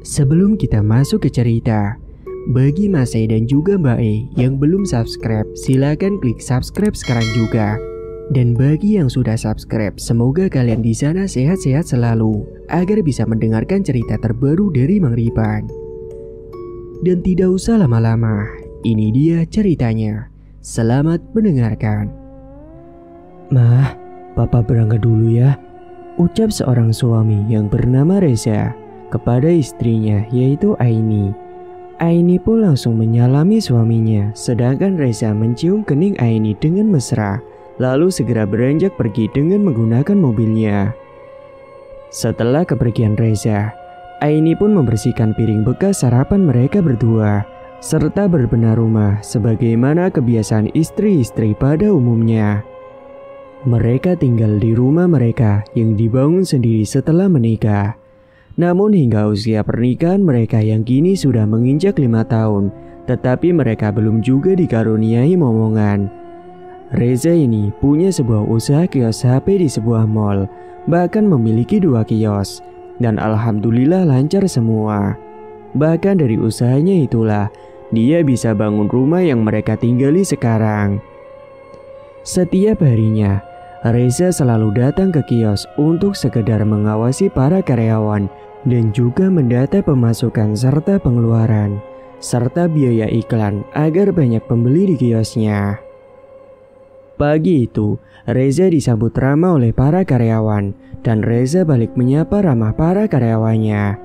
Sebelum kita masuk ke cerita, bagi Mas E dan juga Mbak E yang belum subscribe, silakan klik subscribe sekarang juga. Dan bagi yang sudah subscribe, semoga kalian di sana sehat-sehat selalu agar bisa mendengarkan cerita terbaru dari Mang Ripan. Dan tidak usah lama-lama, ini dia ceritanya. Selamat mendengarkan. Mah, Papa berangkat dulu ya, ucap seorang suami yang bernama Reza kepada istrinya yaitu Aini. Aini pun langsung menyalami suaminya, sedangkan Reza mencium kening Aini dengan mesra, lalu segera beranjak pergi dengan menggunakan mobilnya. Setelah kepergian Reza, Aini pun membersihkan piring bekas sarapan mereka berdua, serta berbenah rumah sebagaimana kebiasaan istri-istri pada umumnya. Mereka tinggal di rumah mereka yang dibangun sendiri setelah menikah. Namun hingga usia pernikahan mereka yang kini sudah menginjak 5 tahun, tetapi mereka belum juga dikaruniai momongan. Reza ini punya sebuah usaha kios HP di sebuah mall, bahkan memiliki 2 kios, dan alhamdulillah lancar semua. Bahkan dari usahanya itulah, dia bisa bangun rumah yang mereka tinggali sekarang. Setiap harinya, Reza selalu datang ke kios untuk sekedar mengawasi para karyawan dan juga mendata pemasukan serta pengeluaran, serta biaya iklan agar banyak pembeli di kiosnya. Pagi itu, Reza disambut ramah oleh para karyawan dan Reza balik menyapa ramah para karyawannya.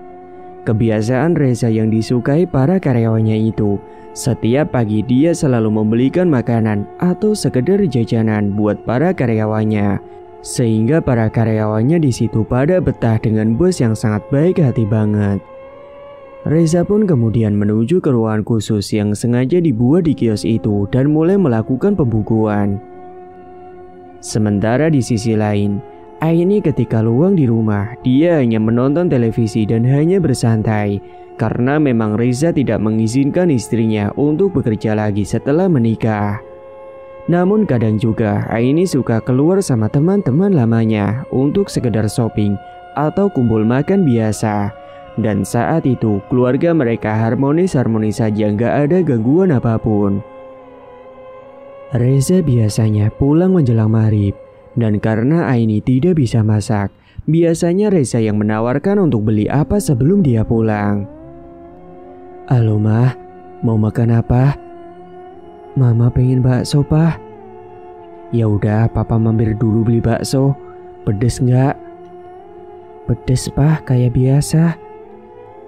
Kebiasaan Reza yang disukai para karyawannya itu, setiap pagi dia selalu membelikan makanan atau sekedar jajanan buat para karyawannya, sehingga para karyawannya di situ pada betah dengan bos yang sangat baik hati banget. Reza pun kemudian menuju ke ruangan khusus yang sengaja dibuat di kios itu dan mulai melakukan pembukuan. Sementara di sisi lain, Aini ketika luang di rumah, dia hanya menonton televisi dan hanya bersantai, karena memang Reza tidak mengizinkan istrinya untuk bekerja lagi setelah menikah. Namun kadang juga Aini suka keluar sama teman-teman lamanya untuk sekedar shopping atau kumpul makan biasa. Dan saat itu keluarga mereka harmonis-harmonis saja, nggak ada gangguan apapun. Reza biasanya pulang menjelang maghrib. Dan karena Aini tidak bisa masak, biasanya Reza yang menawarkan untuk beli apa sebelum dia pulang. "Halo Mah, mau makan apa?" "Mama pengen bakso, Pah." "Ya udah, Papa mampir dulu beli bakso. Pedes nggak?" "Pedes, Pah, kayak biasa."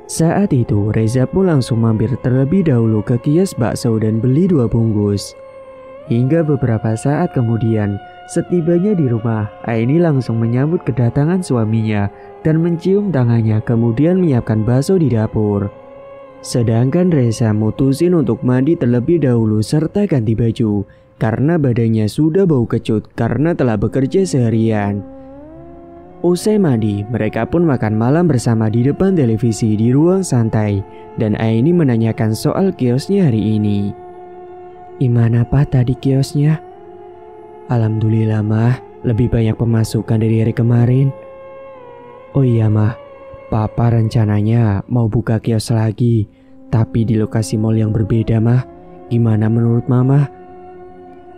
Saat itu Reza pun langsung mampir terlebih dahulu ke kios bakso dan beli 2 bungkus. Hingga beberapa saat kemudian, setibanya di rumah, Aini langsung menyambut kedatangan suaminya dan mencium tangannya, kemudian menyiapkan bakso di dapur. Sedangkan Reza mutusin untuk mandi terlebih dahulu serta ganti baju, karena badannya sudah bau kecut karena telah bekerja seharian. Usai mandi, mereka pun makan malam bersama di depan televisi di ruang santai, dan Aini menanyakan soal kiosnya hari ini. "Gimana Pak tadi kiosnya?" "Alhamdulillah Mah, lebih banyak pemasukan dari hari kemarin." "Oh iya Mah, Papa rencananya mau buka kios lagi, tapi di lokasi mall yang berbeda Mah. Gimana menurut Mama?"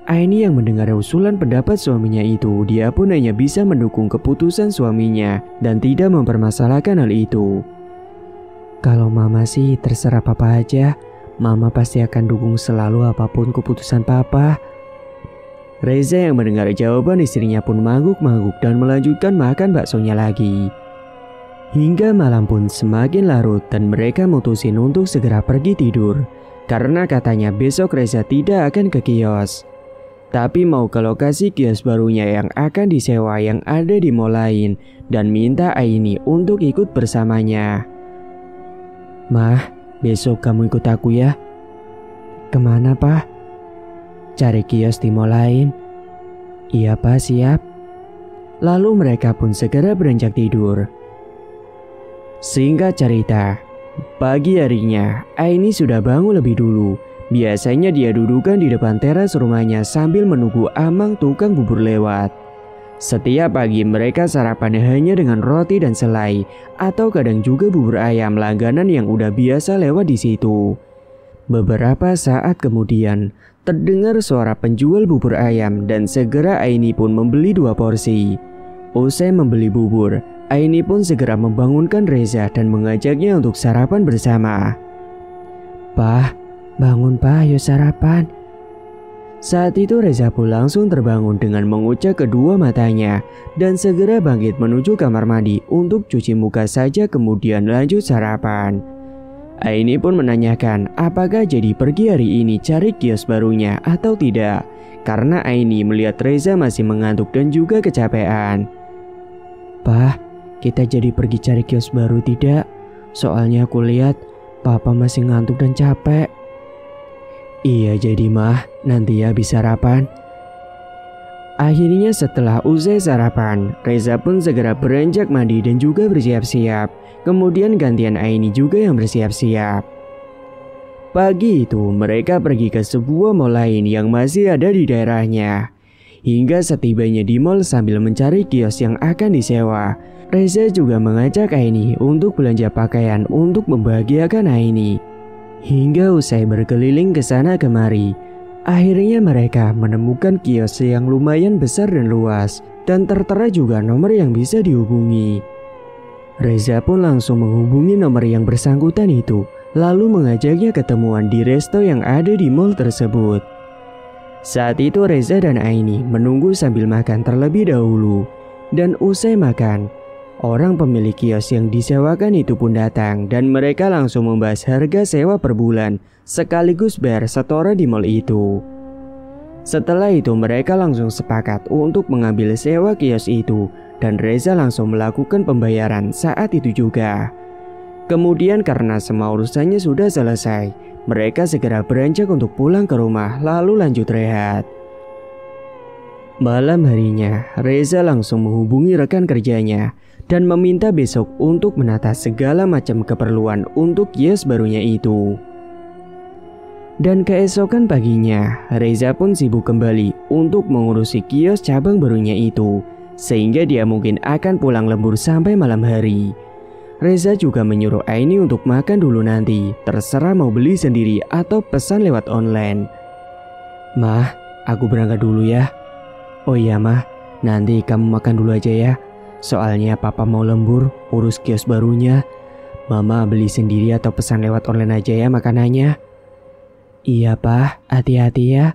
Aini yang mendengar usulan pendapat suaminya itu, dia pun hanya bisa mendukung keputusan suaminya dan tidak mempermasalahkan hal itu. "Kalau Mama sih terserah Papa aja. Mama pasti akan dukung selalu apapun keputusan Papa." Reza yang mendengar jawaban istrinya pun mangguk-mangguk dan melanjutkan makan baksonya lagi. Hingga malam pun semakin larut dan mereka mutusin untuk segera pergi tidur, karena katanya besok Reza tidak akan ke kios, tapi mau ke lokasi kios barunya yang akan disewa yang ada di mall lain dan minta Aini untuk ikut bersamanya. "Mah, besok kamu ikut aku ya." "Kemana Pak?" "Cari kios di mall lain." "Iya Pak, siap." Lalu mereka pun segera beranjak tidur. Singkat cerita, pagi harinya Aini sudah bangun lebih dulu. Biasanya dia dudukan di depan teras rumahnya sambil menunggu Amang tukang bubur lewat. Setiap pagi mereka sarapan hanya dengan roti dan selai, atau kadang juga bubur ayam langganan yang udah biasa lewat di situ. Beberapa saat kemudian, terdengar suara penjual bubur ayam dan segera Aini pun membeli 2 porsi. Usai membeli bubur, Aini pun segera membangunkan Reza dan mengajaknya untuk sarapan bersama. "Pah, bangun Pah, ayo sarapan." Saat itu Reza pun langsung terbangun dengan mengucap kedua matanya dan segera bangkit menuju kamar mandi untuk cuci muka saja kemudian lanjut sarapan. Aini pun menanyakan apakah jadi pergi hari ini cari kios barunya atau tidak, karena Aini melihat Reza masih mengantuk dan juga kecapean. "Pah, kita jadi pergi cari kios baru tidak? Soalnya aku lihat Papa masih ngantuk dan capek." "Iya jadi Mah, nanti ya habis sarapan." Akhirnya setelah usai sarapan, Reza pun segera beranjak mandi dan juga bersiap-siap. Kemudian gantian Aini juga yang bersiap-siap. Pagi itu mereka pergi ke sebuah mall lain yang masih ada di daerahnya. Hingga setibanya di mall sambil mencari kios yang akan disewa, Reza juga mengajak Aini untuk belanja pakaian untuk membahagiakan Aini. Hingga usai berkeliling ke sana kemari, akhirnya mereka menemukan kios yang lumayan besar dan luas, dan tertera juga nomor yang bisa dihubungi. Reza pun langsung menghubungi nomor yang bersangkutan itu, lalu mengajaknya ketemuan di resto yang ada di mall tersebut. Saat itu Reza dan Aini menunggu sambil makan terlebih dahulu, dan usai makan, orang pemilik kios yang disewakan itu pun datang dan mereka langsung membahas harga sewa per bulan sekaligus bayar setoran di mall itu. Setelah itu mereka langsung sepakat untuk mengambil sewa kios itu dan Reza langsung melakukan pembayaran saat itu juga. Kemudian karena semua urusannya sudah selesai, mereka segera beranjak untuk pulang ke rumah lalu lanjut rehat. Malam harinya, Reza langsung menghubungi rekan kerjanya dan meminta besok untuk menata segala macam keperluan untuk kios barunya itu. Dan keesokan paginya, Reza pun sibuk kembali untuk mengurusi kios cabang barunya itu, sehingga dia mungkin akan pulang lembur sampai malam hari. Reza juga menyuruh Aini untuk makan dulu nanti, terserah mau beli sendiri atau pesan lewat online. "Mah, aku berangkat dulu ya." "Oh iya Mah, nanti kamu makan dulu aja ya. Soalnya Papa mau lembur urus kios barunya. Mama beli sendiri atau pesan lewat online aja ya makanannya." "Iya Pah, hati-hati ya."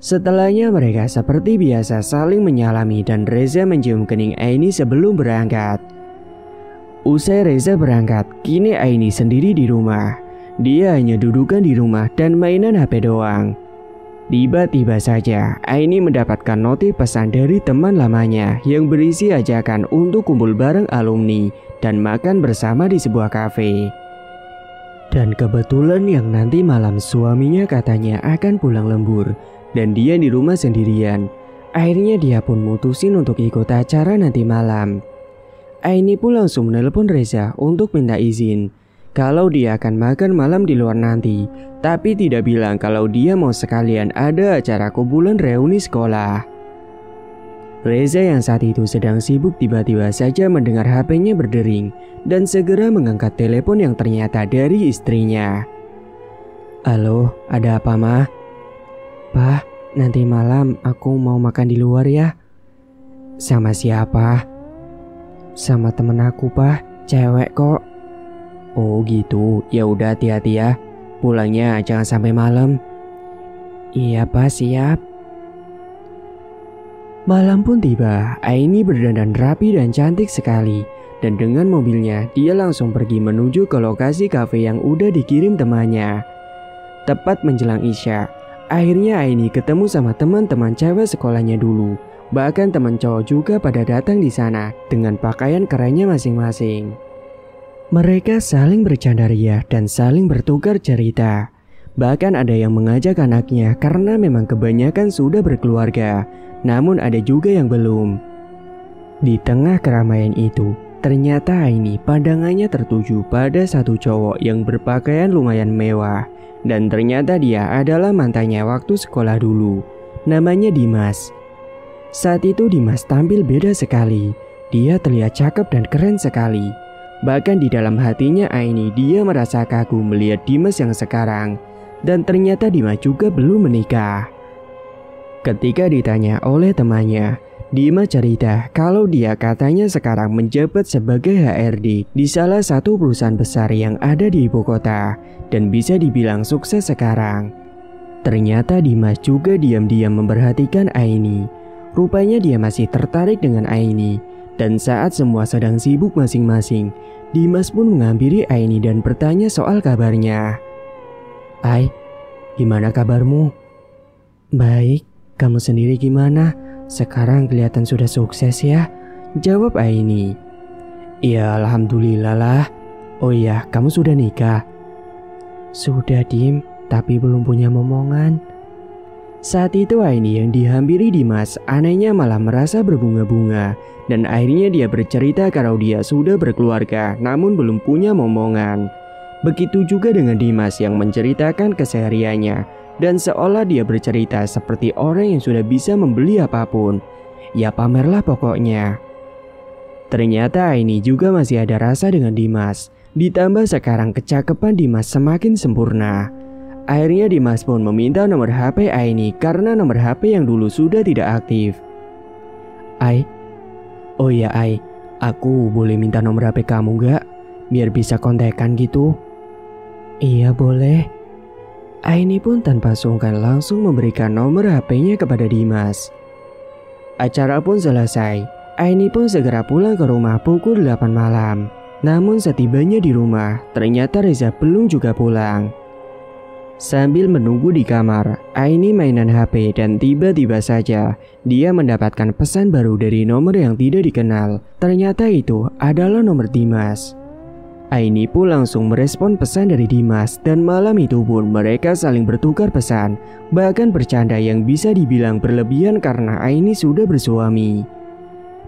Setelahnya mereka seperti biasa saling menyalami dan Reza mencium kening Aini sebelum berangkat. Usai Reza berangkat, kini Aini sendiri di rumah. Dia hanya dudukan di rumah dan mainan HP doang. Tiba-tiba saja Aini mendapatkan notif pesan dari teman lamanya yang berisi ajakan untuk kumpul bareng alumni dan makan bersama di sebuah kafe. Dan kebetulan yang nanti malam suaminya katanya akan pulang lembur dan dia di rumah sendirian. Akhirnya dia pun mutusin untuk ikut acara nanti malam. Aini pun langsung menelpon Reza untuk minta izin kalau dia akan makan malam di luar nanti, tapi tidak bilang kalau dia mau sekalian ada acara kumpulan reuni sekolah. Reza yang saat itu sedang sibuk tiba-tiba saja mendengar HP-nya berdering dan segera mengangkat telepon yang ternyata dari istrinya. "Halo, ada apa Mah?" "Pah, nanti malam aku mau makan di luar ya." "Sama siapa?" "Sama temen aku Pah, cewek kok." "Oh gitu, ya udah hati-hati ya. Pulangnya jangan sampai malam." "Iya Pah, siap." Malam pun tiba, Aini berdandan rapi dan cantik sekali. Dan dengan mobilnya, dia langsung pergi menuju ke lokasi kafe yang udah dikirim temannya. Tepat menjelang Isya, akhirnya Aini ketemu sama teman-teman cewek sekolahnya dulu. Bahkan teman cowok juga pada datang di sana dengan pakaian kerennya masing-masing. Mereka saling bercanda ria dan saling bertukar cerita. Bahkan ada yang mengajak anaknya karena memang kebanyakan sudah berkeluarga, namun ada juga yang belum. Di tengah keramaian itu, ternyata Aini pandangannya tertuju pada satu cowok yang berpakaian lumayan mewah. Dan ternyata dia adalah mantannya waktu sekolah dulu. Namanya Dimas. Saat itu Dimas tampil beda sekali. Dia terlihat cakep dan keren sekali. Bahkan di dalam hatinya Aini dia merasa kagum melihat Dimas yang sekarang. Dan ternyata Dimas juga belum menikah. Ketika ditanya oleh temannya, Dimas cerita kalau dia katanya sekarang menjabat sebagai HRD di salah satu perusahaan besar yang ada di ibu kota dan bisa dibilang sukses sekarang. Ternyata Dimas juga diam-diam memperhatikan Aini. Rupanya dia masih tertarik dengan Aini. Dan saat semua sedang sibuk masing-masing, Dimas pun menghampiri Aini dan bertanya soal kabarnya. "Ai, gimana kabarmu?" "Baik, kamu sendiri gimana? Sekarang kelihatan sudah sukses ya," jawab Aini. "Ya alhamdulillah lah. Oh iya, kamu sudah nikah?" "Sudah Dim, tapi belum punya momongan." Saat itu Aini yang dihampiri Dimas anehnya malah merasa berbunga-bunga. Dan akhirnya dia bercerita kalau dia sudah berkeluarga namun belum punya momongan. Begitu juga dengan Dimas yang menceritakan kesehariannya. Dan seolah dia bercerita seperti orang yang sudah bisa membeli apapun. Ya pamerlah pokoknya. Ternyata Aini juga masih ada rasa dengan Dimas. Ditambah sekarang kecakapan Dimas semakin sempurna. Akhirnya Dimas pun meminta nomor HP Aini karena nomor HP yang dulu sudah tidak aktif. "Ai, oh ya Ai, aku boleh minta nomor HP kamu gak? Biar bisa kontekan gitu." "Iya boleh." Aini pun tanpa sungkan langsung memberikan nomor HP-nya kepada Dimas. Acara pun selesai. Aini pun segera pulang ke rumah pukul 8 malam. Namun setibanya di rumah, ternyata Reza belum juga pulang. Sambil menunggu di kamar, Aini mainan HP dan tiba-tiba saja dia mendapatkan pesan baru dari nomor yang tidak dikenal. Ternyata itu adalah nomor Dimas. Aini pun langsung merespon pesan dari Dimas dan malam itu pun mereka saling bertukar pesan, bahkan bercanda yang bisa dibilang berlebihan karena Aini sudah bersuami.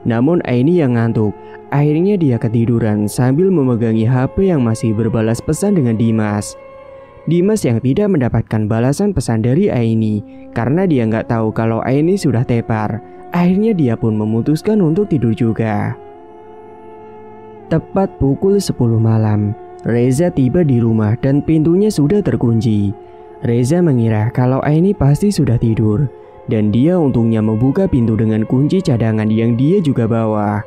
Namun Aini yang ngantuk, akhirnya dia ketiduran sambil memegangi HP yang masih berbalas pesan dengan Dimas. Dimas yang tidak mendapatkan balasan pesan dari Aini karena dia nggak tahu kalau Aini sudah tepar. Akhirnya dia pun memutuskan untuk tidur juga. Tepat pukul 10 malam, Reza tiba di rumah dan pintunya sudah terkunci. Reza mengira kalau Aini pasti sudah tidur dan dia untungnya membuka pintu dengan kunci cadangan yang dia juga bawa.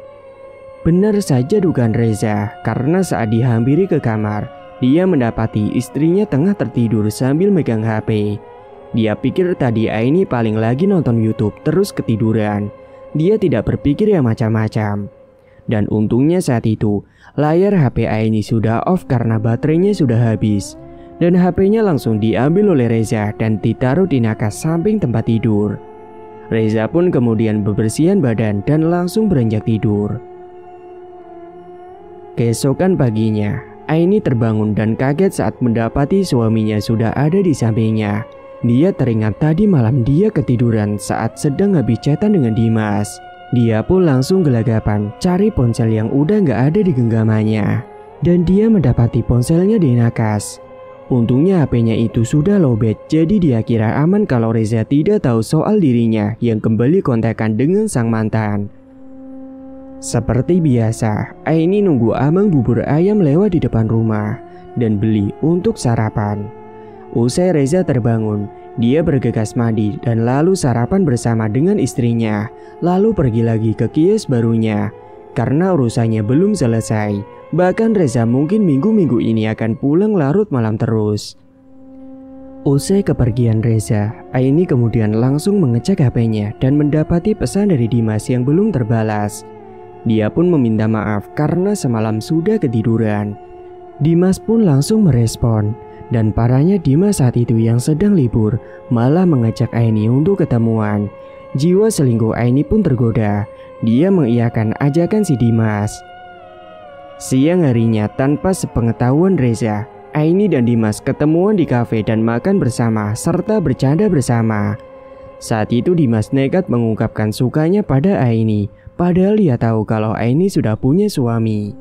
Benar saja dugaan Reza karena saat dihampiri ke kamar, dia mendapati istrinya tengah tertidur sambil megang HP. Dia pikir tadi Aini paling lagi nonton YouTube terus ketiduran. Dia tidak berpikir yang macam-macam. Dan untungnya saat itu, layar HP Aini sudah off karena baterainya sudah habis. Dan HP-nya langsung diambil oleh Reza dan ditaruh di nakas samping tempat tidur. Reza pun kemudian bebersihan badan dan langsung beranjak tidur. Keesokan paginya, Aini terbangun dan kaget saat mendapati suaminya sudah ada di sampingnya. Dia teringat tadi malam dia ketiduran saat sedang habis chatan dengan Dimas. Dia pun langsung gelagapan cari ponsel yang udah gak ada di genggamannya. Dan dia mendapati ponselnya di nakas. Untungnya HP-nya itu sudah lowbat, jadi dia kira aman kalau Reza tidak tahu soal dirinya yang kembali kontekan dengan sang mantan. Seperti biasa, Aini nunggu amang bubur ayam lewat di depan rumah dan beli untuk sarapan. Usai Reza terbangun, dia bergegas mandi dan lalu sarapan bersama dengan istrinya, lalu pergi lagi ke kios barunya. Karena urusannya belum selesai, bahkan Reza mungkin minggu-minggu ini akan pulang larut malam terus. Usai kepergian Reza, Aini kemudian langsung mengecek HP-nya dan mendapati pesan dari Dimas yang belum terbalas. Dia pun meminta maaf karena semalam sudah ketiduran. Dimas pun langsung merespon. Dan parahnya Dimas saat itu yang sedang libur malah mengajak Aini untuk ketemuan. Jiwa selingkuh Aini pun tergoda. Dia mengiyakan ajakan si Dimas. Siang harinya tanpa sepengetahuan Reza, Aini dan Dimas ketemuan di kafe dan makan bersama serta bercanda bersama. Saat itu Dimas nekat mengungkapkan sukanya pada Aini, padahal dia tahu kalau Aini sudah punya suami.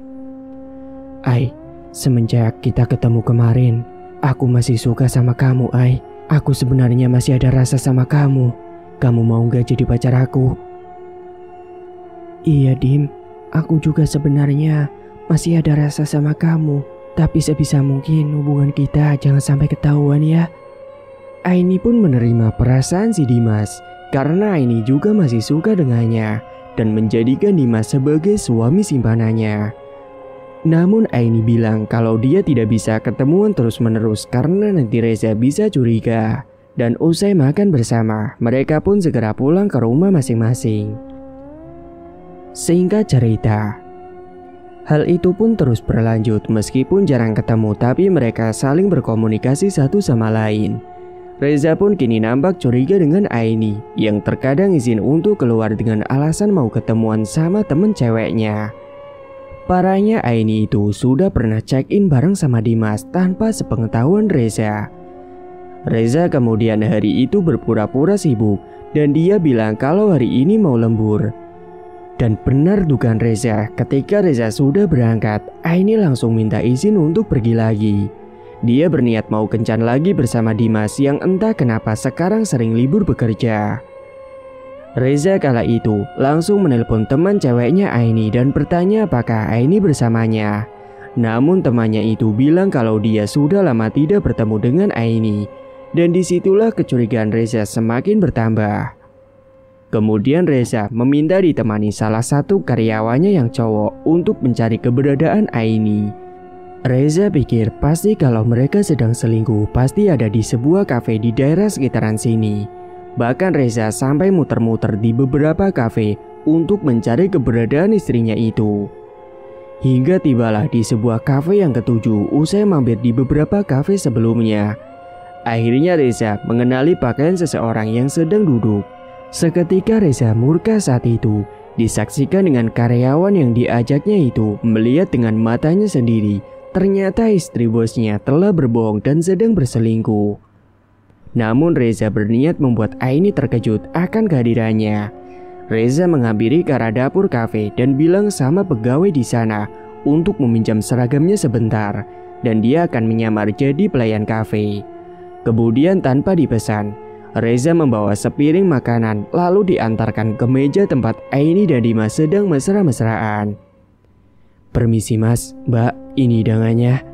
"Ai, semenjak kita ketemu kemarin, aku masih suka sama kamu, Ai. Aku sebenarnya masih ada rasa sama kamu. Kamu mau gak jadi pacar aku?" Iya Dim, aku juga sebenarnya masih ada rasa sama kamu. Tapi sebisa mungkin hubungan kita jangan sampai ketahuan ya. Aini pun menerima perasaan si Dimas karena Aini juga masih suka dengannya dan menjadikan Dimas sebagai suami simpanannya. Namun Aini bilang kalau dia tidak bisa ketemuan terus-menerus karena nanti Reza bisa curiga. Dan usai makan bersama, mereka pun segera pulang ke rumah masing-masing. Singkat cerita, hal itu pun terus berlanjut meskipun jarang ketemu tapi mereka saling berkomunikasi satu sama lain. Reza pun kini nampak curiga dengan Aini yang terkadang izin untuk keluar dengan alasan mau ketemuan sama temen ceweknya. Parahnya Aini itu sudah pernah check-in bareng sama Dimas tanpa sepengetahuan Reza. Reza kemudian hari itu berpura-pura sibuk dan dia bilang kalau hari ini mau lembur. Dan benar dugaan Reza, ketika Reza sudah berangkat, Aini langsung minta izin untuk pergi lagi. Dia berniat mau kencan lagi bersama Dimas yang entah kenapa sekarang sering libur bekerja. Reza kala itu langsung menelpon teman ceweknya Aini dan bertanya apakah Aini bersamanya. Namun temannya itu bilang kalau dia sudah lama tidak bertemu dengan Aini. Dan disitulah kecurigaan Reza semakin bertambah. Kemudian Reza meminta ditemani salah satu karyawannya yang cowok untuk mencari keberadaan Aini. Reza pikir pasti kalau mereka sedang selingkuh pasti ada di sebuah kafe di daerah sekitaran sini. Bahkan Reza sampai muter-muter di beberapa kafe untuk mencari keberadaan istrinya itu. Hingga tibalah di sebuah kafe yang ketujuh usai mampir di beberapa kafe sebelumnya. Akhirnya Reza mengenali pakaian seseorang yang sedang duduk. Seketika Reza murka saat itu disaksikan dengan karyawan yang diajaknya itu melihat dengan matanya sendiri. Ternyata istri bosnya telah berbohong dan sedang berselingkuh. Namun Reza berniat membuat Aini terkejut akan kehadirannya. Reza menghampiri ke arah dapur kafe dan bilang sama pegawai di sana untuk meminjam seragamnya sebentar dan dia akan menyamar jadi pelayan kafe. Kemudian tanpa dipesan, Reza membawa sepiring makanan lalu diantarkan ke meja tempat Aini dan Dimas sedang mesra-mesraan. "Permisi mas, mbak, ini hidangannya."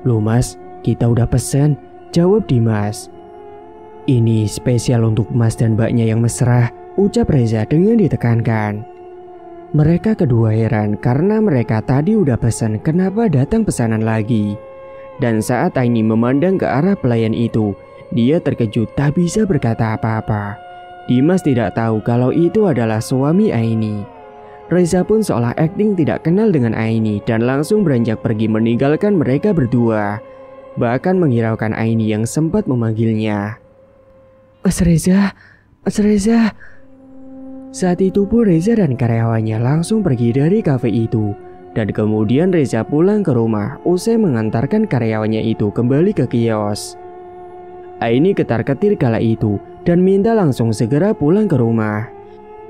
"Loh mas, kita udah pesen," jawab Dimas. "Ini spesial untuk mas dan mbaknya yang mesra," ucap Reza dengan ditekankan. Mereka kedua heran karena mereka tadi udah pesan kenapa datang pesanan lagi. Dan saat Aini memandang ke arah pelayan itu, dia terkejut tak bisa berkata apa-apa. Dimas tidak tahu kalau itu adalah suami Aini. Reza pun seolah akting tidak kenal dengan Aini dan langsung beranjak pergi meninggalkan mereka berdua. Bahkan menghiraukan Aini yang sempat memanggilnya. Mas Reza, Mas Reza." Saat itu pun Reza dan karyawannya langsung pergi dari kafe itu. Dan kemudian Reza pulang ke rumah usai mengantarkan karyawannya itu kembali ke kios. Aini ketar-ketir kala itu dan minta langsung segera pulang ke rumah.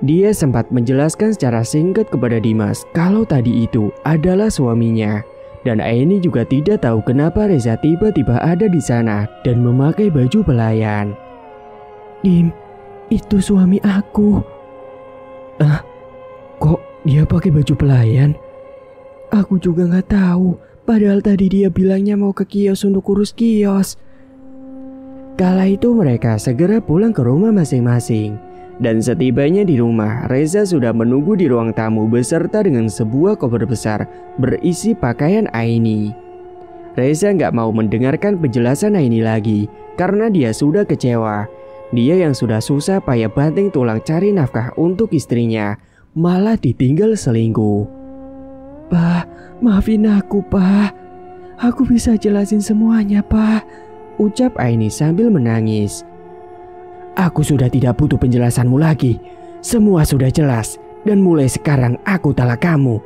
Dia sempat menjelaskan secara singkat kepada Dimas kalau tadi itu adalah suaminya. Dan Aini juga tidak tahu kenapa Reza tiba-tiba ada di sana dan memakai baju pelayan. "Dim, itu suami aku." Kok dia pakai baju pelayan? Aku juga nggak tahu, padahal tadi dia bilangnya mau ke kios untuk urus kios. Kala itu mereka segera pulang ke rumah masing-masing. Dan setibanya di rumah, Reza sudah menunggu di ruang tamu beserta dengan sebuah koper besar berisi pakaian Aini. Reza nggak mau mendengarkan penjelasan Aini lagi karena dia sudah kecewa. Dia yang sudah susah payah banting tulang cari nafkah untuk istrinya, malah ditinggal selingkuh. "Pak, maafin aku, Pak. Aku bisa jelasin semuanya, Pak," ucap Aini sambil menangis. "Aku sudah tidak butuh penjelasanmu lagi. Semua sudah jelas dan mulai sekarang aku talak kamu."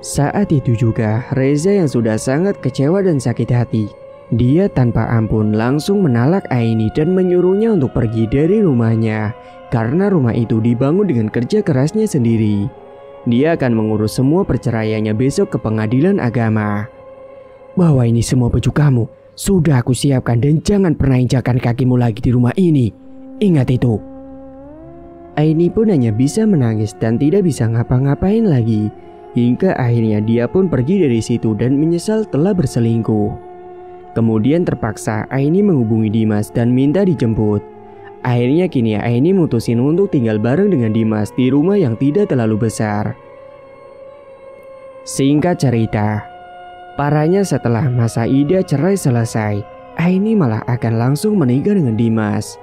Saat itu juga Reza yang sudah sangat kecewa dan sakit hati. Dia tanpa ampun langsung menalak Aini dan menyuruhnya untuk pergi dari rumahnya karena rumah itu dibangun dengan kerja kerasnya sendiri. Dia akan mengurus semua perceraiannya besok ke pengadilan agama. "Bawa ini semua baju kamu. Sudah aku siapkan dan jangan pernah injakan kakimu lagi di rumah ini. Ingat itu." Aini pun hanya bisa menangis dan tidak bisa ngapa-ngapain lagi. Hingga akhirnya dia pun pergi dari situ dan menyesal telah berselingkuh. Kemudian terpaksa Aini menghubungi Dimas dan minta dijemput. Akhirnya kini Aini mutusin untuk tinggal bareng dengan Dimas di rumah yang tidak terlalu besar. Singkat cerita, parahnya setelah masa Ida cerai selesai, Aini malah akan langsung menikah dengan Dimas.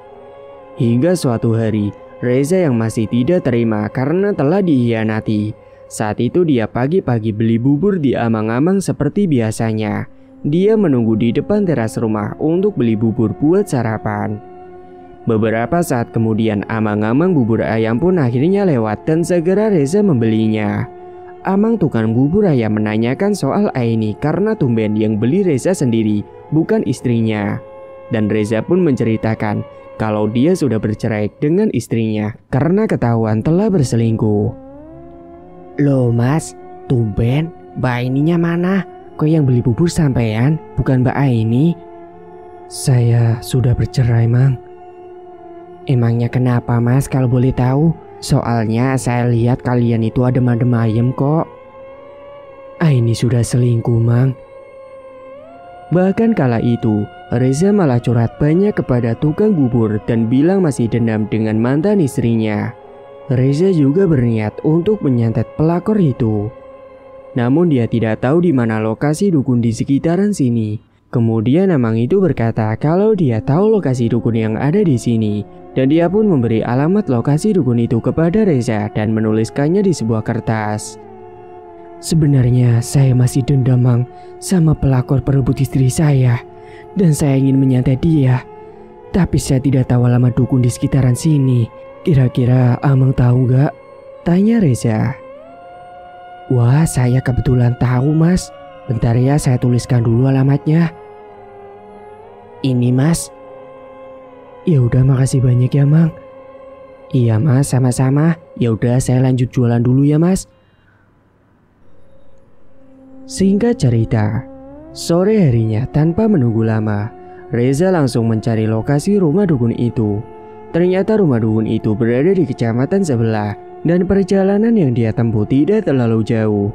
Hingga suatu hari, Reza yang masih tidak terima karena telah dikhianati. Saat itu dia pagi-pagi beli bubur di amang-amang seperti biasanya. Dia menunggu di depan teras rumah untuk beli bubur buat sarapan. Beberapa saat kemudian amang-amang bubur ayam pun akhirnya lewat dan segera Reza membelinya. Amang tukang bubur ayam menanyakan soal Aini karena tumben yang beli Reza sendiri, bukan istrinya. Dan Reza pun menceritakan kalau dia sudah bercerai dengan istrinya karena ketahuan telah berselingkuh. Loh mas, tumben Mbak Aininya mana? Kok yang beli bubur sampean, bukan Mbak Aini? Saya sudah bercerai, Mang. Emangnya kenapa mas kalau boleh tahu? Soalnya saya lihat kalian itu adem-adem ayem kok. Aini sudah selingkuh, Mang. Bahkan kala itu, Reza malah curhat banyak kepada tukang bubur dan bilang masih dendam dengan mantan istrinya. Reza juga berniat untuk menyantet pelakor itu. Namun dia tidak tahu di mana lokasi dukun di sekitaran sini. Kemudian Amang itu berkata kalau dia tahu lokasi dukun yang ada di sini. Dan dia pun memberi alamat lokasi dukun itu kepada Reza dan menuliskannya di sebuah kertas. Sebenarnya saya masih dendam, Mang, sama pelakor perebut istri saya. Dan saya ingin menyantet dia. Tapi saya tidak tahu alamat dukun di sekitaran sini. Kira-kira Amang tahu gak? Tanya Reza. Wah, saya kebetulan tahu mas. Bentar ya, saya tuliskan dulu alamatnya. Ini mas. Ya udah, makasih banyak ya, Mang. Iya mas, sama-sama. Ya udah, saya lanjut jualan dulu ya mas. Singkat cerita, sore harinya tanpa menunggu lama, Reza langsung mencari lokasi rumah dukun itu. Ternyata rumah dukun itu berada di kecamatan sebelah dan perjalanan yang dia tempuh tidak terlalu jauh.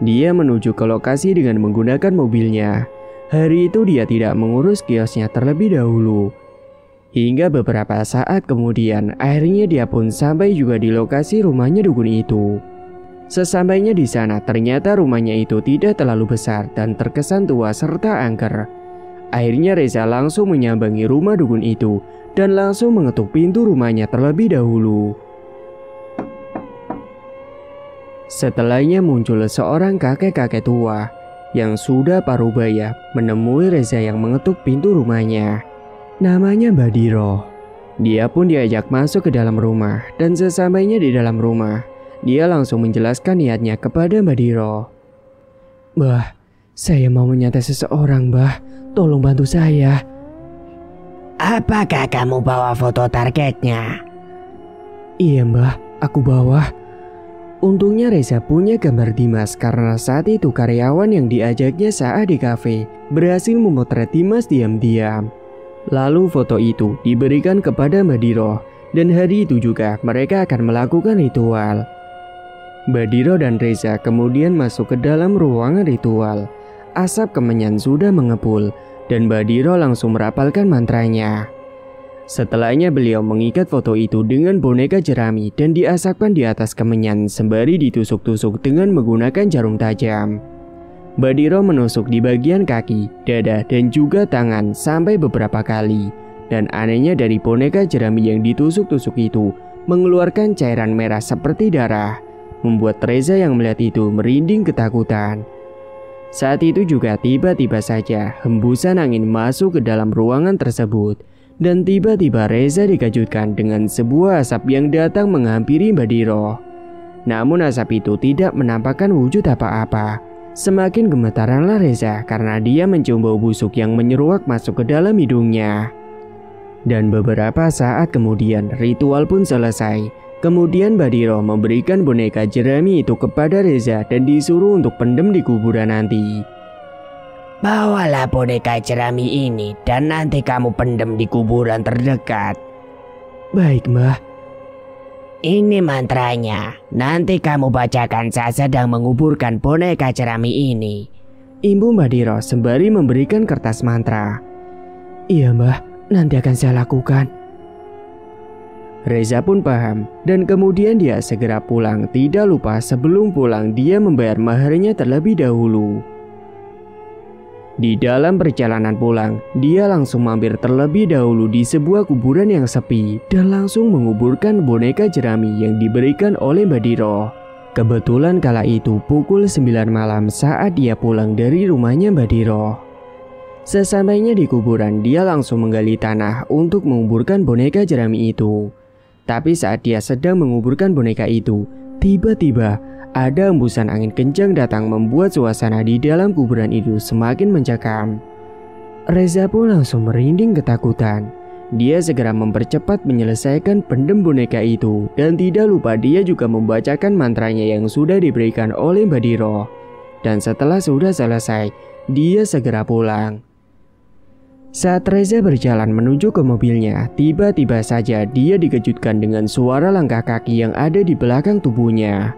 Dia menuju ke lokasi dengan menggunakan mobilnya. Hari itu dia tidak mengurus kiosnya terlebih dahulu. Hingga beberapa saat kemudian akhirnya dia pun sampai juga di lokasi rumahnya dukun itu. Sesampainya di sana ternyata rumahnya itu tidak terlalu besar dan terkesan tua serta angker. Akhirnya Reza langsung menyambangi rumah dukun itu dan langsung mengetuk pintu rumahnya terlebih dahulu. Setelahnya muncul seorang kakek-kakek tua yang sudah parubaya menemui Reza yang mengetuk pintu rumahnya. Namanya Badiro. Dia pun diajak masuk ke dalam rumah dan sesampainya di dalam rumah, dia langsung menjelaskan niatnya kepada Badiro. Mbah, saya mau menyantet seseorang, Mbah. Tolong bantu saya. Apakah kamu bawa foto targetnya? Iya, Mbah, aku bawa. Untungnya Reza punya gambar Dimas karena saat itu karyawan yang diajaknya saat di kafe berhasil memotret Dimas diam-diam. Lalu foto itu diberikan kepada Badiro dan hari itu juga mereka akan melakukan ritual. Badiro dan Reza kemudian masuk ke dalam ruangan ritual. Asap kemenyan sudah mengepul dan Badiro langsung merapalkan mantranya. Setelahnya beliau mengikat foto itu dengan boneka jerami dan diasapkan di atas kemenyan sembari ditusuk-tusuk dengan menggunakan jarum tajam. Badiro menusuk di bagian kaki, dada, dan juga tangan sampai beberapa kali. Dan anehnya dari boneka jerami yang ditusuk-tusuk itu mengeluarkan cairan merah seperti darah, membuat Reza yang melihat itu merinding ketakutan. Saat itu juga tiba-tiba saja hembusan angin masuk ke dalam ruangan tersebut. Dan tiba-tiba Reza dikejutkan dengan sebuah asap yang datang menghampiri Badiro. Namun asap itu tidak menampakkan wujud apa-apa. Semakin gemetaranlah Reza karena dia mencium bau busuk yang menyeruak masuk ke dalam hidungnya. Dan beberapa saat kemudian ritual pun selesai. Kemudian Badiro memberikan boneka jerami itu kepada Reza dan disuruh untuk pendem di kuburan nanti. Bawalah boneka jerami ini dan nanti kamu pendem di kuburan terdekat. Baik, Mbah. Ini mantranya. Nanti kamu bacakan saat sedang menguburkan boneka jerami ini. Imbu Mbak Diro sembari memberikan kertas mantra. Iya Mbah, nanti akan saya lakukan. Reza pun paham dan kemudian dia segera pulang. Tidak lupa sebelum pulang dia membayar maharnya terlebih dahulu. Di dalam perjalanan pulang, dia langsung mampir terlebih dahulu di sebuah kuburan yang sepi dan langsung menguburkan boneka jerami yang diberikan oleh Mbak Diro. Kebetulan kala itu pukul 9 malam saat dia pulang dari rumahnya Mbak Diro. Sesampainya di kuburan, dia langsung menggali tanah untuk menguburkan boneka jerami itu. Tapi saat dia sedang menguburkan boneka itu, tiba-tiba ada hembusan angin kencang datang membuat suasana di dalam kuburan itu semakin mencekam. Reza pun langsung merinding ketakutan. Dia segera mempercepat menyelesaikan pendem boneka itu dan tidak lupa dia juga membacakan mantranya yang sudah diberikan oleh Mbak Diro. Dan setelah sudah selesai, dia segera pulang. Saat Reza berjalan menuju ke mobilnya, tiba-tiba saja dia dikejutkan dengan suara langkah kaki yang ada di belakang tubuhnya.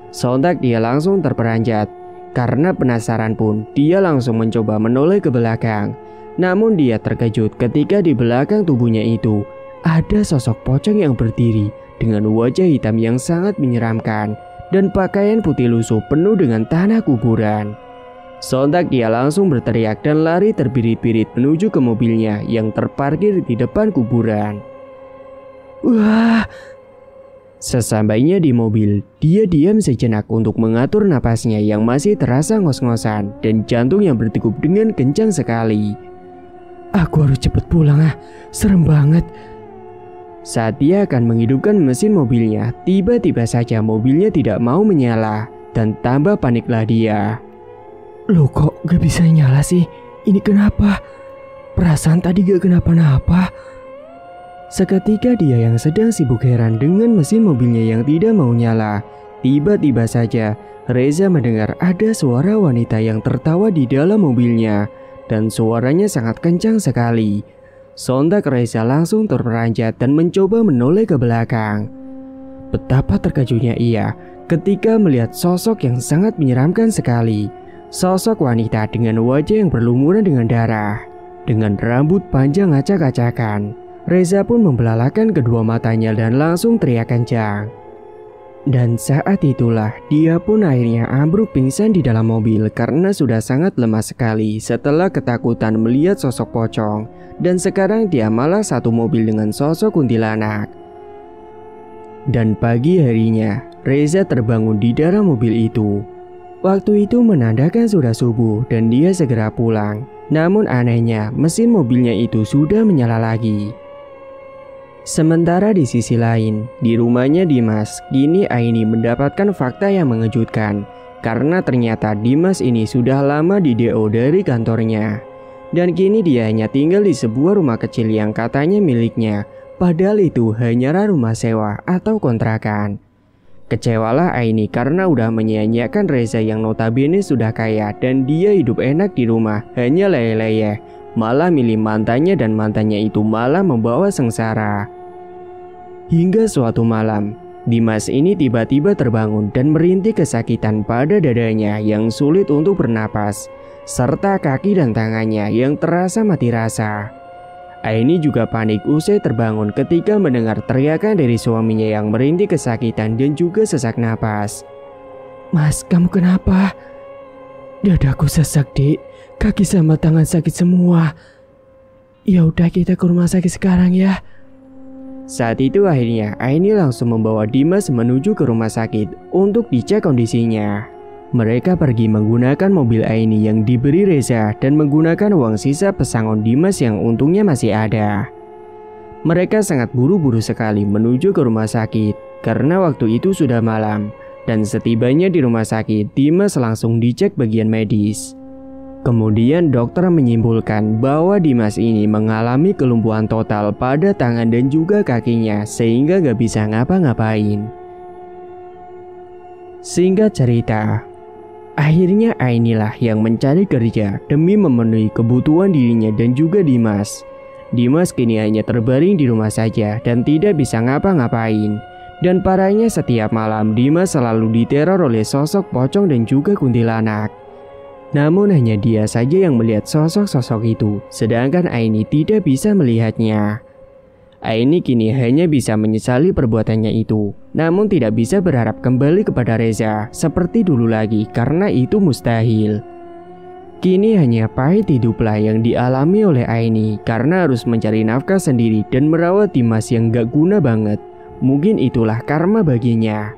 Sontak dia langsung terperanjat. Karena penasaran pun, dia langsung mencoba menoleh ke belakang. Namun dia terkejut ketika di belakang tubuhnya itu ada sosok pocong yang berdiri dengan wajah hitam yang sangat menyeramkan dan pakaian putih lusuh penuh dengan tanah kuburan. Sontak dia langsung berteriak dan lari terbirit-birit menuju ke mobilnya yang terparkir di depan kuburan. Wah! Sesampainya di mobil, dia diam sejenak untuk mengatur napasnya yang masih terasa ngos-ngosan dan jantung yang berdegup dengan kencang sekali. Aku harus cepat pulang serem banget. Saat dia akan menghidupkan mesin mobilnya, tiba-tiba saja mobilnya tidak mau menyala dan tambah paniklah dia. Loh kok gak bisa nyala sih? Ini kenapa? Perasaan tadi gak kenapa-napa. Seketika dia yang sedang sibuk heran dengan mesin mobilnya yang tidak mau nyala, tiba-tiba saja Reza mendengar ada suara wanita yang tertawa di dalam mobilnya dan suaranya sangat kencang sekali. Sontak Reza langsung terperanjat dan mencoba menoleh ke belakang. Betapa terkejutnya ia ketika melihat sosok yang sangat menyeramkan sekali. Sosok wanita dengan wajah yang berlumuran dengan darah, dengan rambut panjang acak-acakan. Reza pun membelalakan kedua matanya dan langsung teriak kencang. Dan saat itulah dia pun akhirnya ambruk pingsan di dalam mobil karena sudah sangat lemas sekali setelah ketakutan melihat sosok pocong. Dan sekarang dia malah satu mobil dengan sosok kuntilanak. Dan pagi harinya Reza terbangun di dalam mobil itu. Waktu itu menandakan sudah subuh dan dia segera pulang. Namun anehnya mesin mobilnya itu sudah menyala lagi. Sementara di sisi lain, di rumahnya Dimas, kini Aini mendapatkan fakta yang mengejutkan. Karena ternyata Dimas ini sudah lama di DO dari kantornya. Dan kini dia hanya tinggal di sebuah rumah kecil yang katanya miliknya. Padahal itu hanyalah rumah sewa atau kontrakan. Kecewalah Aini karena udah menyia-nyiakan Reza yang notabene sudah kaya dan dia hidup enak di rumah hanya leyeh-leyeh. Malah milih mantannya dan mantannya itu malah membawa sengsara. Hingga suatu malam, Dimas ini tiba-tiba terbangun dan merintih kesakitan pada dadanya yang sulit untuk bernapas, serta kaki dan tangannya yang terasa mati rasa. Aini juga panik usai terbangun ketika mendengar teriakan dari suaminya yang merintih kesakitan dan juga sesak napas. Mas, kamu kenapa? Dadaku sesak, Dik. Kaki sama tangan sakit semua. Ya udah kita ke rumah sakit sekarang ya. Saat itu akhirnya Aini langsung membawa Dimas menuju ke rumah sakit untuk dicek kondisinya. Mereka pergi menggunakan mobil Aini yang diberi Reza dan menggunakan uang sisa pesangon Dimas yang untungnya masih ada. Mereka sangat buru-buru sekali menuju ke rumah sakit karena waktu itu sudah malam. Dan setibanya di rumah sakit, Dimas langsung dicek bagian medis. Kemudian dokter menyimpulkan bahwa Dimas ini mengalami kelumpuhan total pada tangan dan juga kakinya sehingga gak bisa ngapa-ngapain. Singkat cerita, akhirnya Ainilah yang mencari kerja demi memenuhi kebutuhan dirinya dan juga Dimas. Dimas kini hanya terbaring di rumah saja dan tidak bisa ngapa-ngapain. Dan parahnya setiap malam Dimas selalu diteror oleh sosok pocong dan juga kuntilanak. Namun hanya dia saja yang melihat sosok-sosok itu, sedangkan Aini tidak bisa melihatnya. Aini kini hanya bisa menyesali perbuatannya itu, namun tidak bisa berharap kembali kepada Reza seperti dulu lagi karena itu mustahil. Kini hanya pahit hiduplah yang dialami oleh Aini karena harus mencari nafkah sendiri dan merawat Dimas yang gak guna banget. Mungkin itulah karma baginya.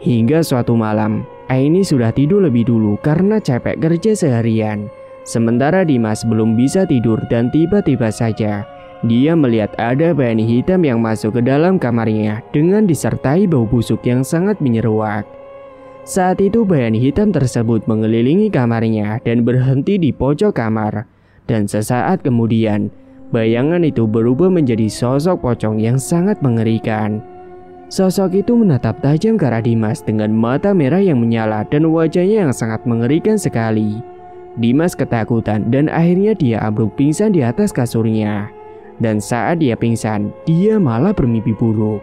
Hingga suatu malam, Aini sudah tidur lebih dulu karena capek kerja seharian. Sementara Dimas belum bisa tidur dan tiba-tiba saja dia melihat ada bayangan hitam yang masuk ke dalam kamarnya dengan disertai bau busuk yang sangat menyeruak. Saat itu bayangan hitam tersebut mengelilingi kamarnya dan berhenti di pojok kamar. Dan sesaat kemudian, bayangan itu berubah menjadi sosok pocong yang sangat mengerikan. Sosok itu menatap tajam ke arah Dimas dengan mata merah yang menyala dan wajahnya yang sangat mengerikan sekali. Dimas ketakutan dan akhirnya dia ambruk pingsan di atas kasurnya. Dan saat dia pingsan, dia malah bermimpi buruk.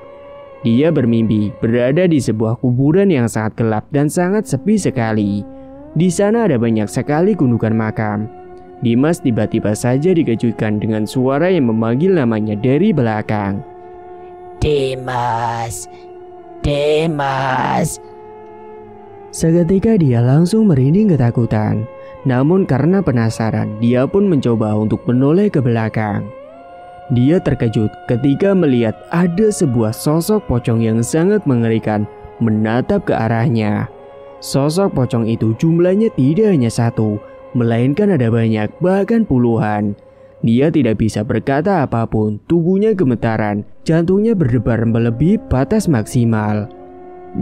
Dia bermimpi berada di sebuah kuburan yang sangat gelap dan sangat sepi sekali. Di sana ada banyak sekali gundukan makam. Dimas tiba-tiba saja dikejutkan dengan suara yang memanggil namanya dari belakang. Dimas, Dimas. Seketika dia langsung merinding ketakutan. Namun karena penasaran, dia pun mencoba untuk menoleh ke belakang. Dia terkejut ketika melihat ada sebuah sosok pocong yang sangat mengerikan menatap ke arahnya. Sosok pocong itu jumlahnya tidak hanya satu, melainkan ada banyak, bahkan puluhan. Dia tidak bisa berkata apapun, tubuhnya gemetaran, jantungnya berdebar melebihi batas maksimal.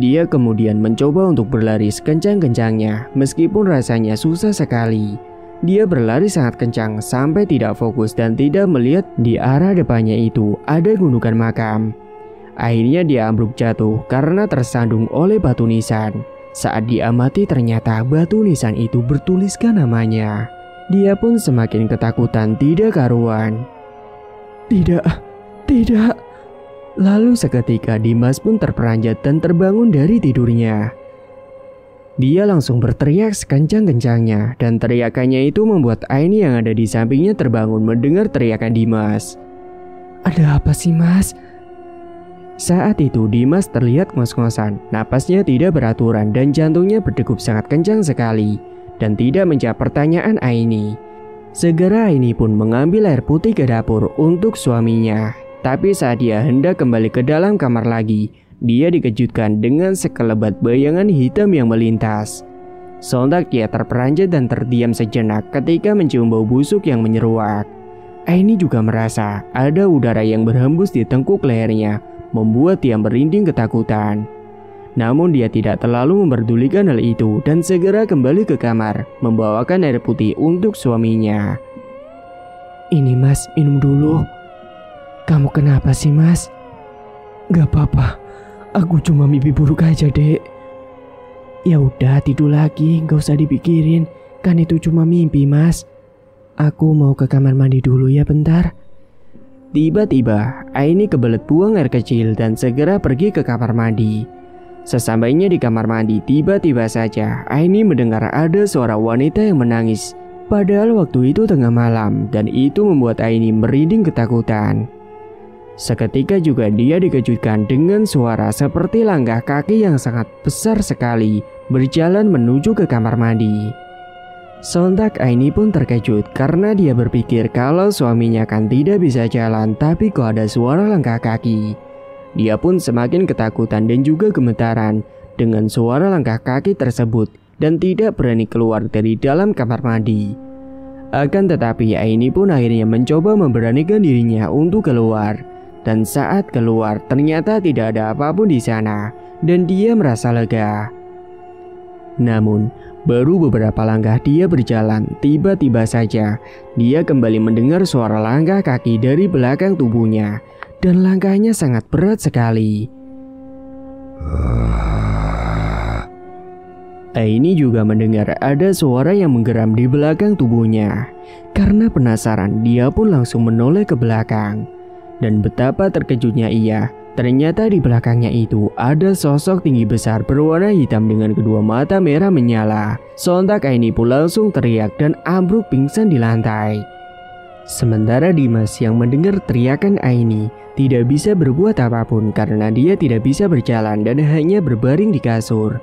Dia kemudian mencoba untuk berlari sekencang-kencangnya, meskipun rasanya susah sekali. Dia berlari sangat kencang sampai tidak fokus dan tidak melihat di arah depannya itu ada gundukan makam. Akhirnya dia ambruk jatuh karena tersandung oleh batu nisan. Saat diamati ternyata batu nisan itu bertuliskan namanya. Dia pun semakin ketakutan tidak karuan. Tidak. Lalu seketika Dimas pun terperanjat dan terbangun dari tidurnya. Dia langsung berteriak sekencang-kencangnya dan teriakannya itu membuat Aini yang ada di sampingnya terbangun mendengar teriakan Dimas. Ada apa sih mas? Saat itu Dimas terlihat ngos-ngosan, napasnya tidak beraturan dan jantungnya berdegup sangat kencang sekali dan tidak menjawab pertanyaan Aini. Segera Aini pun mengambil air putih ke dapur untuk suaminya. Tapi saat dia hendak kembali ke dalam kamar lagi, dia dikejutkan dengan sekelebat bayangan hitam yang melintas. Sontak dia terperanjat dan terdiam sejenak ketika mencium bau busuk yang menyeruak. Aini juga merasa ada udara yang berhembus di tengkuk lehernya, membuat dia merinding ketakutan. Namun dia tidak terlalu memperdulikan hal itu dan segera kembali ke kamar, membawakan air putih untuk suaminya. Ini mas, minum dulu. Kamu kenapa sih mas? Gak apa-apa. Aku cuma mimpi buruk aja, Dek. Ya udah tidur lagi, gak usah dipikirin. Kan itu cuma mimpi, Mas. Aku mau ke kamar mandi dulu ya bentar. Tiba-tiba, Aini kebelet buang air kecil dan segera pergi ke kamar mandi. Sesampainya di kamar mandi, tiba-tiba saja Aini mendengar ada suara wanita yang menangis. Padahal waktu itu tengah malam dan itu membuat Aini merinding ketakutan. Seketika juga dia dikejutkan dengan suara seperti langkah kaki yang sangat besar sekali berjalan menuju ke kamar mandi. Sontak Aini pun terkejut karena dia berpikir kalau suaminya kan tidak bisa jalan, tapi kok ada suara langkah kaki. Dia pun semakin ketakutan dan juga gemetaran dengan suara langkah kaki tersebut dan tidak berani keluar dari dalam kamar mandi. Akan tetapi Aini pun akhirnya mencoba memberanikan dirinya untuk keluar. Dan saat keluar ternyata tidak ada apapun di sana dan dia merasa lega. Namun baru beberapa langkah dia berjalan, tiba-tiba saja dia kembali mendengar suara langkah kaki dari belakang tubuhnya dan langkahnya sangat berat sekali. Aini juga mendengar ada suara yang menggeram di belakang tubuhnya. Karena penasaran dia pun langsung menoleh ke belakang. Dan betapa terkejutnya ia Ternyata di belakangnya itu ada sosok tinggi besar berwarna hitam dengan kedua mata merah menyala. Sontak Aini pun langsung teriak dan ambruk pingsan di lantai. Sementara Dimas yang mendengar teriakan Aini tidak bisa berbuat apapun karena dia tidak bisa berjalan dan hanya berbaring di kasur.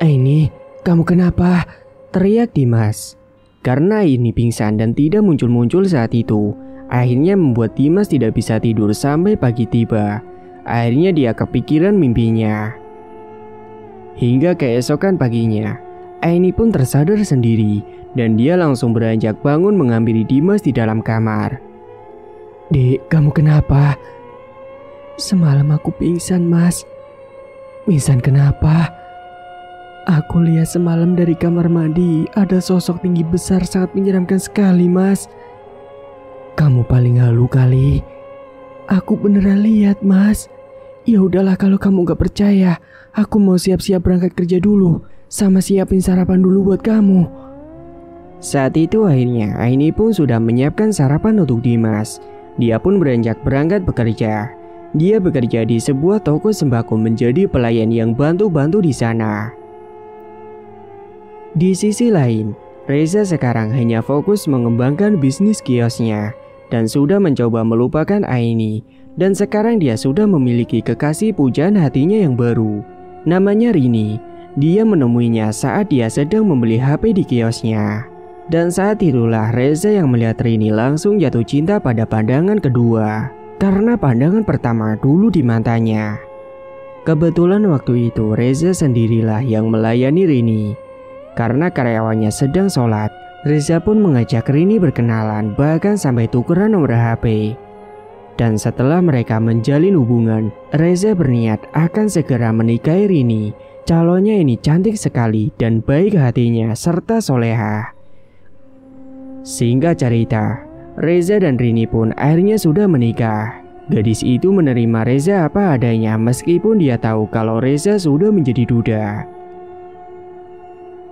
"Aini, kamu kenapa?" teriak Dimas. Karena Aini pingsan dan tidak muncul-muncul saat itu, akhirnya membuat Dimas tidak bisa tidur sampai pagi tiba. Akhirnya dia kepikiran mimpinya. Hingga keesokan paginya, Aini pun tersadar sendiri dan dia langsung beranjak bangun menghampiri Dimas di dalam kamar. "Dek, kamu kenapa?" "Semalam aku pingsan, Mas." "Pingsan kenapa?" "Aku lihat semalam dari kamar mandi ada sosok tinggi besar sangat menyeramkan sekali, Mas." "Kamu paling halu kali." "Aku beneran lihat, Mas." "Ya udahlah kalau kamu gak percaya, aku mau siap-siap berangkat kerja dulu, sama siapin sarapan dulu buat kamu." Saat itu akhirnya Aini pun sudah menyiapkan sarapan untuk Dimas. Dia pun beranjak berangkat bekerja. Dia bekerja di sebuah toko sembako menjadi pelayan yang bantu-bantu di sana. Di sisi lain, Reza sekarang hanya fokus mengembangkan bisnis kiosnya dan sudah mencoba melupakan Aini. Dan sekarang dia sudah memiliki kekasih pujaan hatinya yang baru. Namanya Rini. Dia menemuinya saat dia sedang membeli HP di kiosnya. Dan saat itulah Reza yang melihat Rini langsung jatuh cinta pada pandangan kedua. Karena pandangan pertama dulu di matanya. Kebetulan waktu itu Reza sendirilah yang melayani Rini. Karena karyawannya sedang sholat, Reza pun mengajak Rini berkenalan bahkan sampai tukeran nomor HP. Dan setelah mereka menjalin hubungan, Reza berniat akan segera menikahi Rini. Calonnya ini cantik sekali dan baik hatinya serta soleha. Singkat cerita, Reza dan Rini pun akhirnya sudah menikah. Gadis itu menerima Reza apa adanya meskipun dia tahu kalau Reza sudah menjadi duda.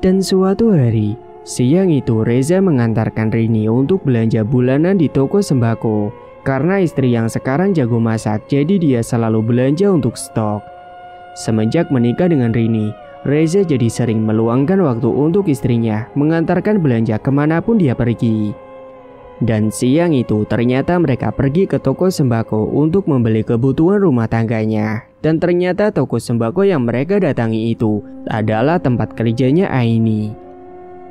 Dan suatu hari, siang itu Reza mengantarkan Rini untuk belanja bulanan di toko sembako. Karena istri yang sekarang jago masak, jadi dia selalu belanja untuk stok. Semenjak menikah dengan Rini, Reza jadi sering meluangkan waktu untuk istrinya mengantarkan belanja kemanapun dia pergi. Dan siang itu ternyata mereka pergi ke toko sembako untuk membeli kebutuhan rumah tangganya. Dan ternyata toko sembako yang mereka datangi itu adalah tempat kerjanya Aini.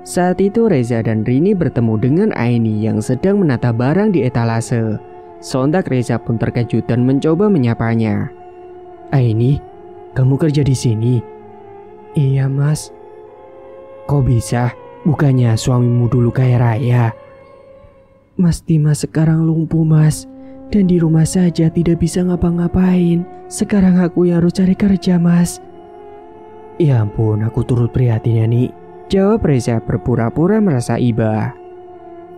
Saat itu Reza dan Rini bertemu dengan Aini yang sedang menata barang di etalase. Sontak Reza pun terkejut dan mencoba menyapanya. "Aini, kamu kerja di sini?" "Iya, Mas." "Kok bisa? Bukannya suamimu dulu kaya raya?" "Mas Dimas sekarang lumpuh, Mas. Dan di rumah saja tidak bisa ngapa-ngapain. Sekarang aku yang harus cari kerja, Mas." "Ya ampun, aku turut prihatin ya, Nik," jawab Reza berpura-pura merasa iba.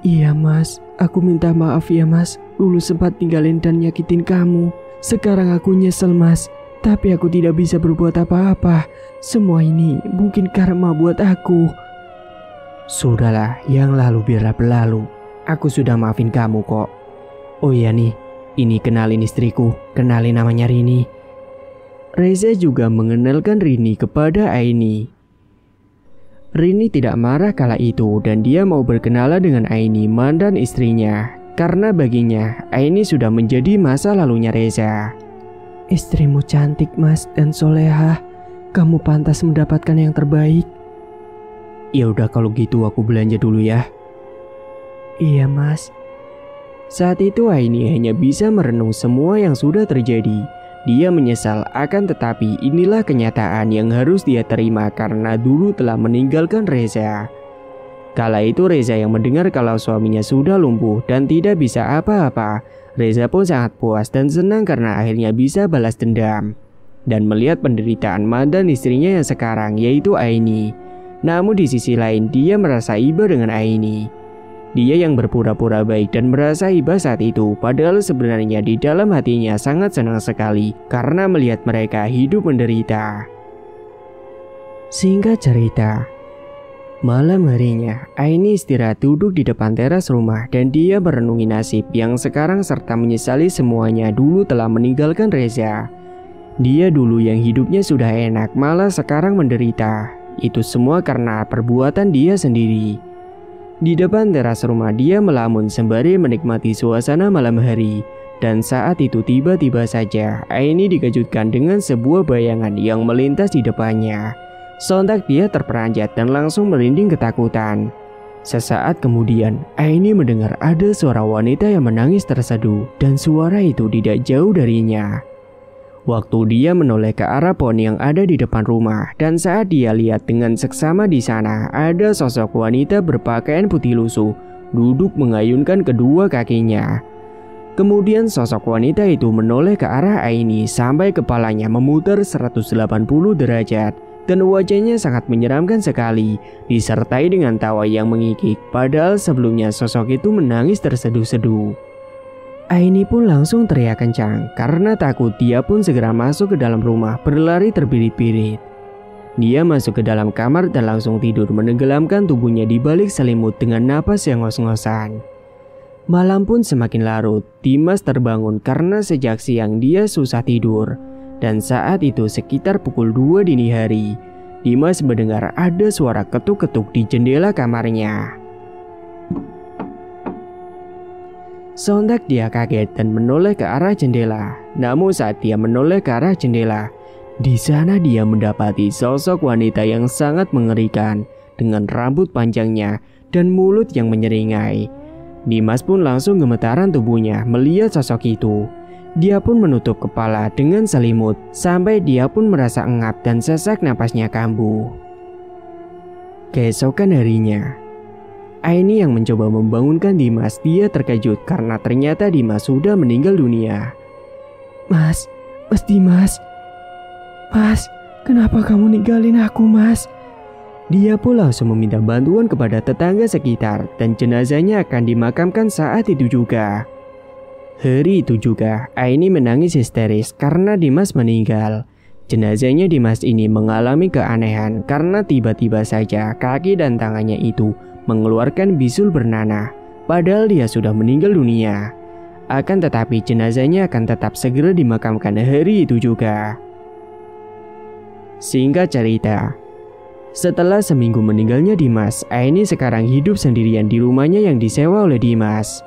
"Iya, Mas. Aku minta maaf ya, Mas. Dulu sempat tinggalin dan nyakitin kamu. Sekarang aku nyesel, Mas. Tapi aku tidak bisa berbuat apa-apa. Semua ini mungkin karma buat aku." "Sudahlah, yang lalu biarlah berlalu. Aku sudah maafin kamu kok. Oh iya nih, ini kenalin istriku. Kenalin namanya Rini." Reza juga mengenalkan Rini kepada Aini. Rini tidak marah kala itu dan dia mau berkenalan dengan Aini, mantan istrinya. Karena baginya, Aini sudah menjadi masa lalunya Reza. "Istrimu cantik, Mas, dan soleha. Kamu pantas mendapatkan yang terbaik." "Ya udah kalau gitu aku belanja dulu ya." "Iya, Mas." Saat itu Aini hanya bisa merenung semua yang sudah terjadi. Dia menyesal akan tetapi inilah kenyataan yang harus dia terima karena dulu telah meninggalkan Reza. Kala itu Reza yang mendengar kalau suaminya sudah lumpuh dan tidak bisa apa-apa. Reza pun sangat puas dan senang karena akhirnya bisa balas dendam. Dan melihat penderitaan mantan istrinya yang sekarang yaitu Aini. Namun di sisi lain dia merasa iba dengan Aini. Dia yang berpura-pura baik dan merasa iba saat itu, padahal sebenarnya di dalam hatinya sangat senang sekali karena melihat mereka hidup menderita. Singkat cerita, Malam harinya, Aini istirahat duduk di depan teras rumah dan dia merenungi nasib yang sekarang serta menyesali semuanya dulu telah meninggalkan Reza. Dia dulu yang hidupnya sudah enak malah sekarang menderita. Itu semua karena perbuatan dia sendiri. Di depan teras rumah dia melamun sembari menikmati suasana malam hari. Dan saat itu tiba-tiba saja Aini dikejutkan dengan sebuah bayangan yang melintas di depannya. Sontak dia terperanjat dan langsung merinding ketakutan. Sesaat kemudian, Aini mendengar ada suara wanita yang menangis terseduh dan suara itu tidak jauh darinya. Waktu dia menoleh ke arah pohon yang ada di depan rumah dan saat dia lihat dengan seksama di sana ada sosok wanita berpakaian putih lusuh duduk mengayunkan kedua kakinya. Kemudian sosok wanita itu menoleh ke arah Aini sampai kepalanya memutar 180 derajat. Dan wajahnya sangat menyeramkan sekali, disertai dengan tawa yang mengikik, padahal sebelumnya sosok itu menangis terseduh-seduh. Aini pun langsung teriak kencang, karena takut dia pun segera masuk ke dalam rumah berlari terbirit-birit. Dia masuk ke dalam kamar dan langsung tidur menenggelamkan tubuhnya di balik selimut dengan napas yang ngos-ngosan. Malam pun semakin larut, Dimas terbangun karena sejak siang dia susah tidur. Dan saat itu sekitar pukul 2 dini hari, Dimas mendengar ada suara ketuk-ketuk di jendela kamarnya. Sontak dia kaget dan menoleh ke arah jendela. Namun saat dia menoleh ke arah jendela, di sana dia mendapati sosok wanita yang sangat mengerikan dengan rambut panjangnya dan mulut yang menyeringai. Dimas pun langsung gemetaran tubuhnya melihat sosok itu. Dia pun menutup kepala dengan selimut sampai dia pun merasa engap dan sesak napasnya kambuh. Keesokan harinya, Aini yang mencoba membangunkan Dimas, dia terkejut karena ternyata Dimas sudah meninggal dunia. Mas Dimas. Mas, kenapa kamu ninggalin aku, Mas? Dia pun langsung meminta bantuan kepada tetangga sekitar dan jenazahnya akan dimakamkan saat itu juga. Hari itu juga, Aini menangis histeris karena Dimas meninggal. Jenazahnya Dimas ini mengalami keanehan karena tiba-tiba saja kaki dan tangannya itu mengeluarkan bisul bernanah, padahal dia sudah meninggal dunia. Akan tetapi jenazahnya akan tetap segera dimakamkan hari itu juga. Singkat cerita, setelah seminggu meninggalnya Dimas, Aini sekarang hidup sendirian di rumahnya yang disewa oleh Dimas.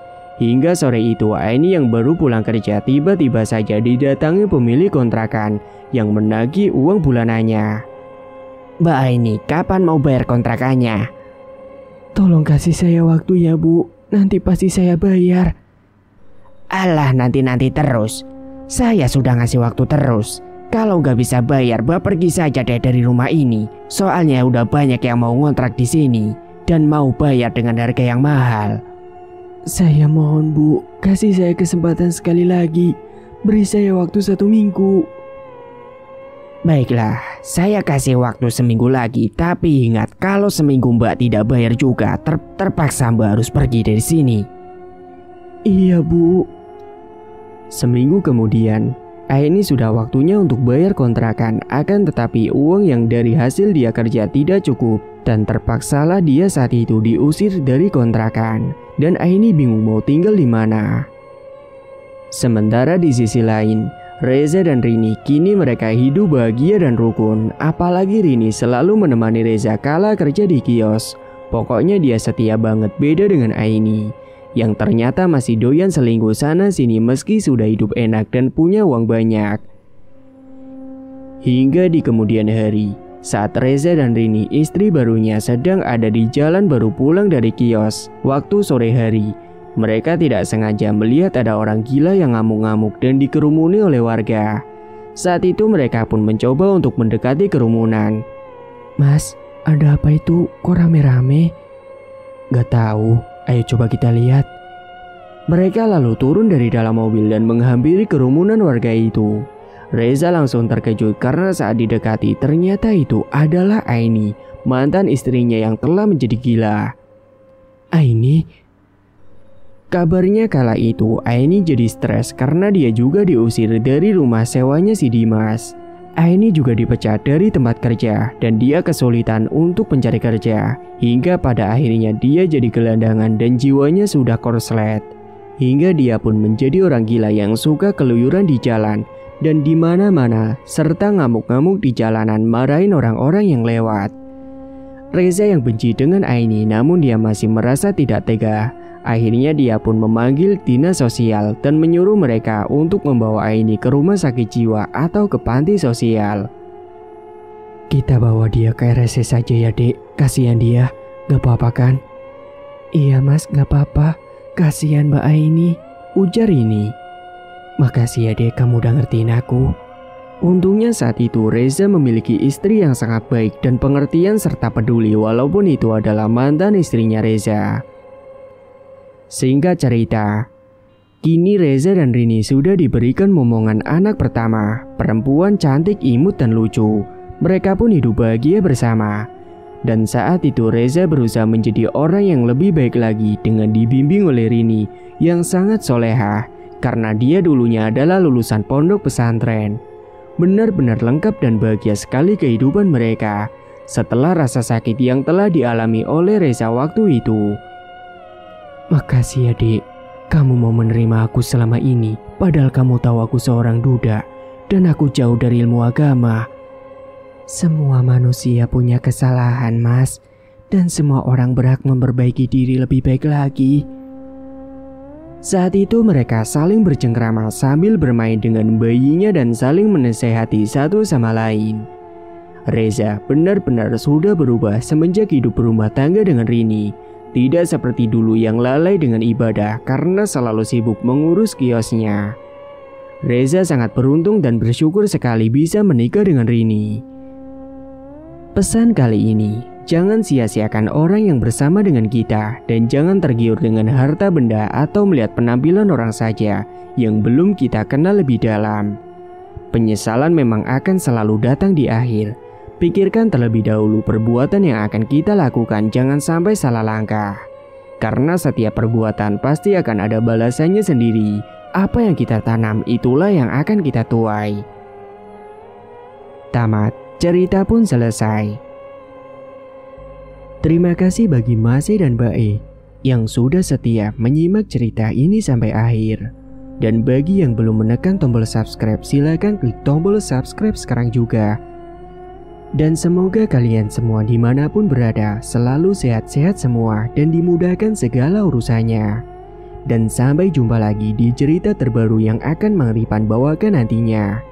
Hingga sore itu Aini yang baru pulang kerja tiba-tiba saja didatangi pemilik kontrakan yang menagih uang bulanannya. Mbak Aini, kapan mau bayar kontrakannya? Tolong kasih saya waktu ya Bu, nanti pasti saya bayar. Alah, nanti terus. Saya sudah ngasih waktu terus. Kalau nggak bisa bayar, Mbak pergi saja deh dari rumah ini. Soalnya udah banyak yang mau ngontrak di sini dan mau bayar dengan harga yang mahal. Saya mohon Bu, kasih saya kesempatan sekali lagi. Beri saya waktu 1 minggu. Baiklah, saya kasih waktu seminggu lagi. Tapi ingat, kalau seminggu Mbak tidak bayar juga, terpaksa Mbak harus pergi dari sini. Iya Bu. Seminggu kemudian, Aini sudah waktunya untuk bayar kontrakan. Akan tetapi uang yang dari hasil dia kerja tidak cukup. Dan terpaksalah dia saat itu diusir dari kontrakan. Dan Aini bingung mau tinggal di mana. Sementara di sisi lain, Reza dan Rini kini mereka hidup bahagia dan rukun. Apalagi Rini selalu menemani Reza kala kerja di kios. Pokoknya dia setia banget, beda dengan Aini yang ternyata masih doyan selingkuh sana sini meski sudah hidup enak dan punya uang banyak. Hingga di kemudian hari, saat Reza dan Rini istri barunya sedang ada di jalan baru pulang dari kios waktu sore hari, mereka tidak sengaja melihat ada orang gila yang ngamuk-ngamuk dan dikerumuni oleh warga. Saat itu mereka pun mencoba untuk mendekati kerumunan. Mas, ada apa itu? Kok rame-rame? Gak tahu, ayo coba kita lihat. Mereka lalu turun dari dalam mobil dan menghampiri kerumunan warga itu. Reza langsung terkejut karena saat didekati ternyata itu adalah Aini, mantan istrinya yang telah menjadi gila. Aini? Kabarnya kala itu Aini jadi stres karena dia juga diusir dari rumah sewanya si Dimas. Aini juga dipecat dari tempat kerja dan dia kesulitan untuk mencari kerja. Hingga pada akhirnya dia jadi gelandangan dan jiwanya sudah korslet. Hingga dia pun menjadi orang gila yang suka keluyuran di jalan dan di mana-mana serta ngamuk-ngamuk di jalanan marahin orang-orang yang lewat. Reza yang benci dengan Aini namun dia masih merasa tidak tega. Akhirnya dia pun memanggil dinas sosial dan menyuruh mereka untuk membawa Aini ke rumah sakit jiwa atau ke panti sosial. Kita bawa dia ke RSC saja ya dek, kasihan dia, gak apa-apa kan? Iya mas, gak apa-apa, kasihan Mbak Aini, ujar Rini. Makasih ya dek, kamu udah ngertiin aku. Untungnya saat itu Reza memiliki istri yang sangat baik dan pengertian serta peduli walaupun itu adalah mantan istrinya Reza. Singkat cerita, kini Reza dan Rini sudah diberikan momongan anak pertama, perempuan cantik, imut dan lucu. Mereka pun hidup bahagia bersama. Dan saat itu Reza berusaha menjadi orang yang lebih baik lagi dengan dibimbing oleh Rini yang sangat soleha karena dia dulunya adalah lulusan pondok pesantren. Benar-benar lengkap dan bahagia sekali kehidupan mereka setelah rasa sakit yang telah dialami oleh Reza waktu itu. Makasih ya dek, kamu mau menerima aku selama ini, padahal kamu tahu aku seorang duda dan aku jauh dari ilmu agama. Semua manusia punya kesalahan mas, dan semua orang berhak memperbaiki diri lebih baik lagi. Saat itu mereka saling bercengkrama sambil bermain dengan bayinya dan saling menasehati satu sama lain. Reza benar-benar sudah berubah semenjak hidup berumah tangga dengan Rini. Tidak seperti dulu yang lalai dengan ibadah karena selalu sibuk mengurus kiosnya. Reza sangat beruntung dan bersyukur sekali bisa menikah dengan Rini. Pesan kali ini, jangan sia-siakan orang yang bersama dengan kita dan jangan tergiur dengan harta benda atau melihat penampilan orang saja yang belum kita kenal lebih dalam. Penyesalan memang akan selalu datang di akhir. Pikirkan terlebih dahulu perbuatan yang akan kita lakukan, jangan sampai salah langkah. Karena setiap perbuatan pasti akan ada balasannya sendiri. Apa yang kita tanam itulah yang akan kita tuai. Tamat, cerita pun selesai. Terima kasih bagi Mas E dan Mbak E yang sudah setia menyimak cerita ini sampai akhir. Dan bagi yang belum menekan tombol subscribe, silakan klik tombol subscribe sekarang juga. Dan semoga kalian semua dimanapun berada selalu sehat-sehat semua dan dimudahkan segala urusannya. Dan sampai jumpa lagi di cerita terbaru yang akan Mang Ripan bawakan nantinya.